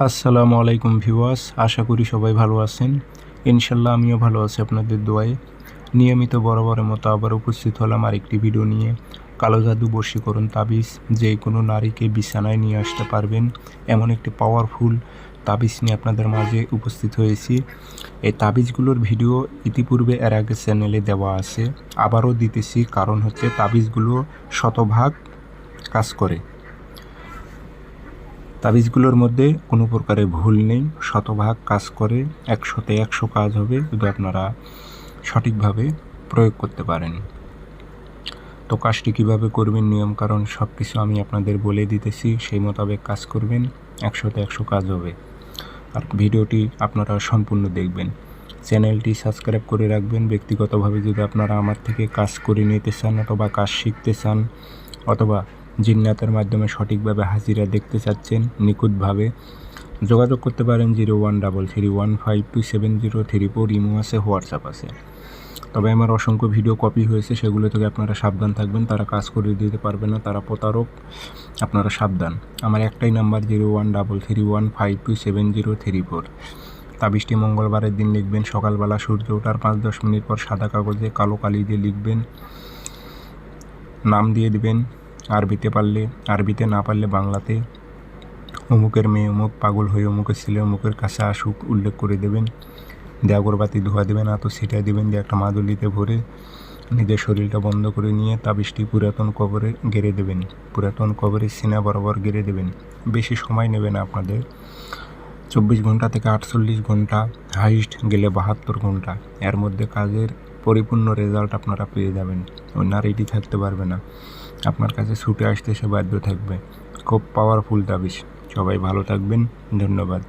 আসসালামু আলাইকুম ভিউয়ার্স, আশা করি সবাই ভালো আছেন। ইনশাল্লাহ আমিও ভালো আছি আপনাদের দোয়ায়। নিয়মিত বরাবরের মতো আবার উপস্থিত হলাম আরেকটি ভিডিও নিয়ে। কালো জাদু বশীকরণ তাবিজ, যে কোনো নারীকে বিছানায় নিয়ে আসতে পারবেন এমন একটি পাওয়ারফুল তাবিজ নিয়ে আপনাদের মাঝে উপস্থিত হয়েছি। এই তাবিজগুলোর ভিডিও ইতিপূর্বে এর আগে চ্যানেলে দেওয়া আছে, আবারও দিতেছি, কারণ হচ্ছে তাবিজগুলো শতভাগ কাজ করে। তাবিজগুলোর মধ্যে কোনো প্রকারের ভুল নেই, শতভাগ কাজ করে, 100তে 100 কাজ হবে যদি আপনারা সঠিকভাবে প্রয়োগ করতে পারেন। তো কাজটি কীভাবে করবেন, নিয়মকানুন সব কিছু আমি আপনাদের বলে দিতেছি, সেই মোতাবেক কাজ করবেন, 100তে 100 কাজ হবে। আর ভিডিওটি আপনারা সম্পূর্ণ দেখবেন। চ্যানেলটি সাবস্ক্রাইব করে রাখবেন। ব্যক্তিগতভাবে যদি আপনারা আমার থেকে কাজ করে নিতে চান অথবা কাজ শিখতে চান অথবা জিন্নাতের মাধ্যমে সঠিকভাবে হাজিরা দেখতে চাচ্ছেন নিখুঁতভাবে, যোগাযোগ করতে পারেন 0133152703 ইমো আছে, হোয়াটসঅ্যাপ আছে। তবে আমার অসংখ্য ভিডিও কপি হয়েছে, সেগুলো থেকে আপনারা সাবধান থাকবেন, তারা কাজ করে দিতে পারবে না, তারা প্রতারক, আপনারা সাবধান। আমার একটাই নাম্বার 0133152703। তাবিজটি মঙ্গলবারের দিন লিখবেন, সকালবেলা সূর্য ওঠার 5-10 মিনিট পর সাদা কাগজে কালো কালি দিয়ে লিখবেন, নাম দিয়ে দিবেন, আরবিতে পারলে আরবিতে, না পারলে বাংলাতে। অমুকের মেয়ে অমুক পাগল হয়ে অমুকের ছেলে অমুকের কাছে আসুক উল্লেখ করে দেবেন, দিয়ে আগরবাতি ধোয়া দেবেন, আতো ছিটাই দেবেন, দিয়ে একটা মাদুলিতে ভরে নিজের শরীরটা বন্ধ করে নিয়ে তাবিজটি পুরাতন কবরে গেড়ে দেবেন, পুরাতন কবরে সিনা বরাবর গেড়ে দেবেন। বেশি সময় নেবে না আপনাদের, 24 ঘন্টা থেকে 48 ঘন্টা, হাইস্ট গেলে 72 ঘন্টা, এর মধ্যে কাজের পরিপূর্ণ রেজাল্ট আপনারা পেয়ে যাবেন। ওই নারীটি থাকতে পারবে না, আপনার কাছে ছুটে আসতে সে বাধ্য থাকবে। খুব পাওয়ারফুল তাবিজ। সবাই ভালো থাকবেন, ধন্যবাদ।